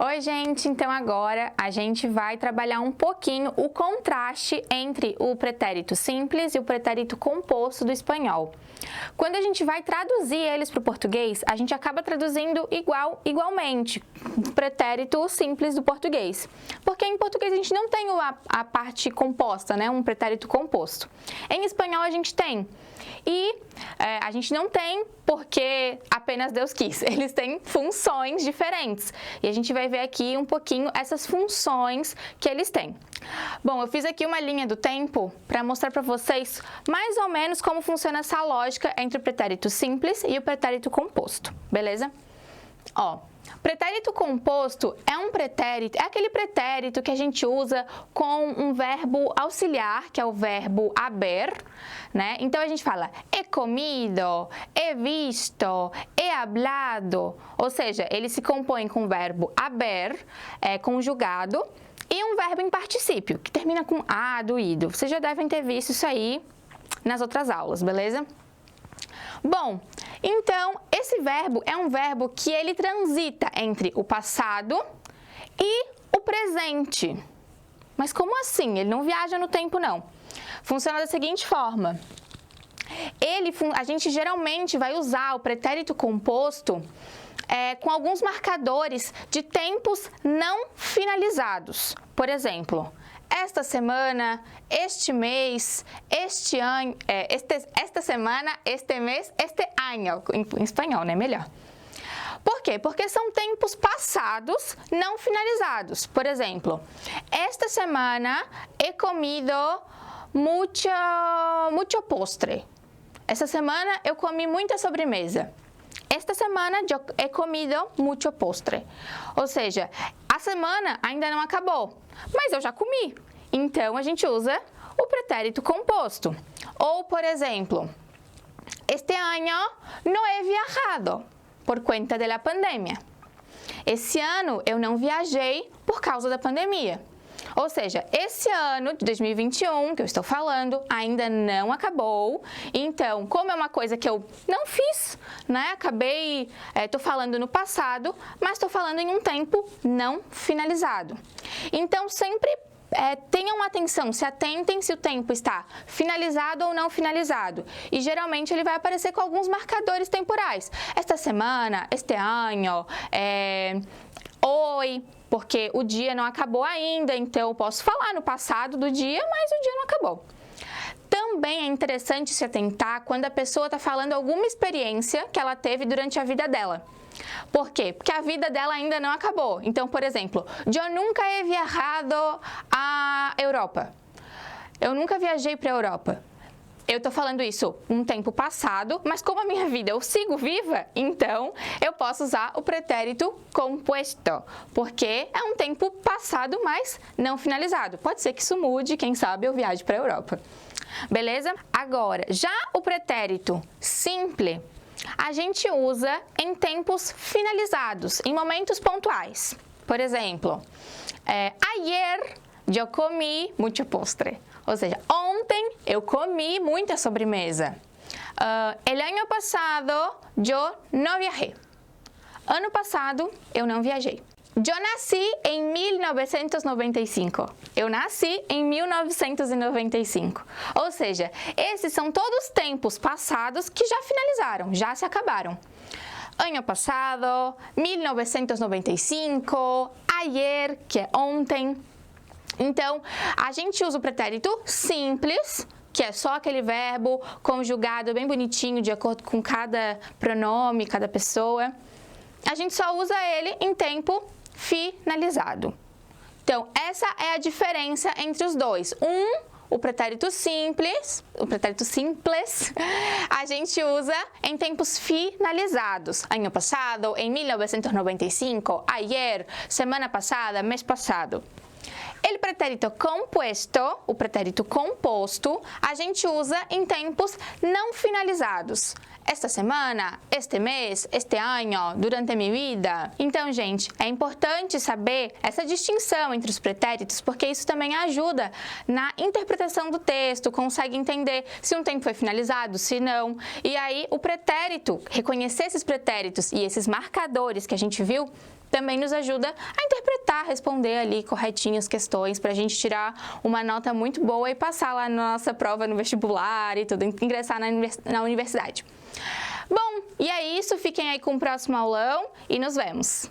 Oi, gente! Então agora a gente vai trabalhar um pouquinho o contraste entre o pretérito simples e o pretérito composto do espanhol. Quando a gente vai traduzir eles para o português, a gente acaba traduzindo igualmente o pretérito simples do português. Porque em português a gente não tem a parte composta, né? Um pretérito composto. Em espanhol a gente tem. E a gente não tem porque apenas Deus quis. Eles têm funções diferentes. E a gente vai ver aqui um pouquinho essas funções que eles têm. Bom, eu fiz aqui uma linha do tempo para mostrar para vocês mais ou menos como funciona essa lógica entre o pretérito simples e o pretérito composto, beleza? Ó, pretérito composto é aquele pretérito que a gente usa com um verbo auxiliar, que é o verbo haber, né? Então a gente fala he comido, he visto, he hablado, ou seja, ele se compõe com o verbo haber, conjugado, e um verbo em particípio, que termina com a do ido. Vocês já devem ter visto isso aí nas outras aulas, beleza? Bom, então, esse verbo é um verbo que ele transita entre o passado e o presente. Mas como assim? Ele não viaja no tempo, não. Funciona da seguinte forma. A gente geralmente vai usar o pretérito composto com alguns marcadores de tempos não finalizados. Por exemplo, esta semana, este mês, este ano, esta semana, este mês, este ano, em espanhol, né? Melhor. Por quê? Porque são tempos passados não finalizados. Por exemplo, esta semana he comido mucho postre. Essa semana eu comi muita sobremesa. Esta semana eu he comido mucho postre. Ou seja, a semana ainda não acabou, mas eu já comi. Então, a gente usa o pretérito composto. Ou, por exemplo, este ano não he viajado por conta da pandemia. Esse ano eu não viajei por causa da pandemia. Ou seja, esse ano de 2021 que eu estou falando ainda não acabou. Então, como é uma coisa que eu não fiz, né? Estou falando no passado, mas estou falando em um tempo não finalizado. Então, sempre tenham atenção, se atentem se o tempo está finalizado ou não finalizado. E geralmente ele vai aparecer com alguns marcadores temporais. Esta semana, este ano, hoje, porque o dia não acabou ainda, então eu posso falar no passado do dia, mas o dia não acabou. Também é interessante se atentar quando a pessoa está falando alguma experiência que ela teve durante a vida dela. Por quê? Porque a vida dela ainda não acabou. Então, por exemplo, eu nunca he viajado à Europa. Eu nunca viajei para a Europa. Eu estou falando isso um tempo passado, mas como a minha vida eu sigo viva, então eu posso usar o pretérito composto, porque é um tempo passado, mas não finalizado. Pode ser que isso mude, quem sabe eu viaje para a Europa. Beleza? Agora, já o pretérito simples, a gente usa em tempos finalizados, em momentos pontuais. Por exemplo, ayer eu comi mucho postre. Ou seja, ontem eu comi muita sobremesa. El año pasado eu não viajei. Ano passado eu não viajei. Eu nasci em 1995. Eu nasci em 1995. Ou seja, esses são todos tempos passados que já finalizaram, já se acabaram. Ano passado, 1995, ayer, que é ontem. Então, a gente usa o pretérito simples, que é só aquele verbo conjugado bem bonitinho, de acordo com cada pronome, cada pessoa. A gente só usa ele em tempo finalizado. Então, essa é a diferença entre os dois. O pretérito simples, a gente usa em tempos finalizados. Ano passado, em 1995, ayer, semana passada, mês passado. O pretérito composto, o pretérito composto, a gente usa em tempos não finalizados. Esta semana, este mês, este ano, durante a minha vida. Então, gente, é importante saber essa distinção entre os pretéritos, porque isso também ajuda na interpretação do texto, consegue entender se um tempo foi finalizado, se não. E aí, o pretérito, reconhecer esses pretéritos e esses marcadores que a gente viu, também nos ajuda a interpretar interpretar, responder ali corretinho as questões para a gente tirar uma nota muito boa e passar lá na nossa prova no vestibular e tudo, ingressar na universidade. Bom, e é isso, fiquem aí com o próximo aulão e nos vemos!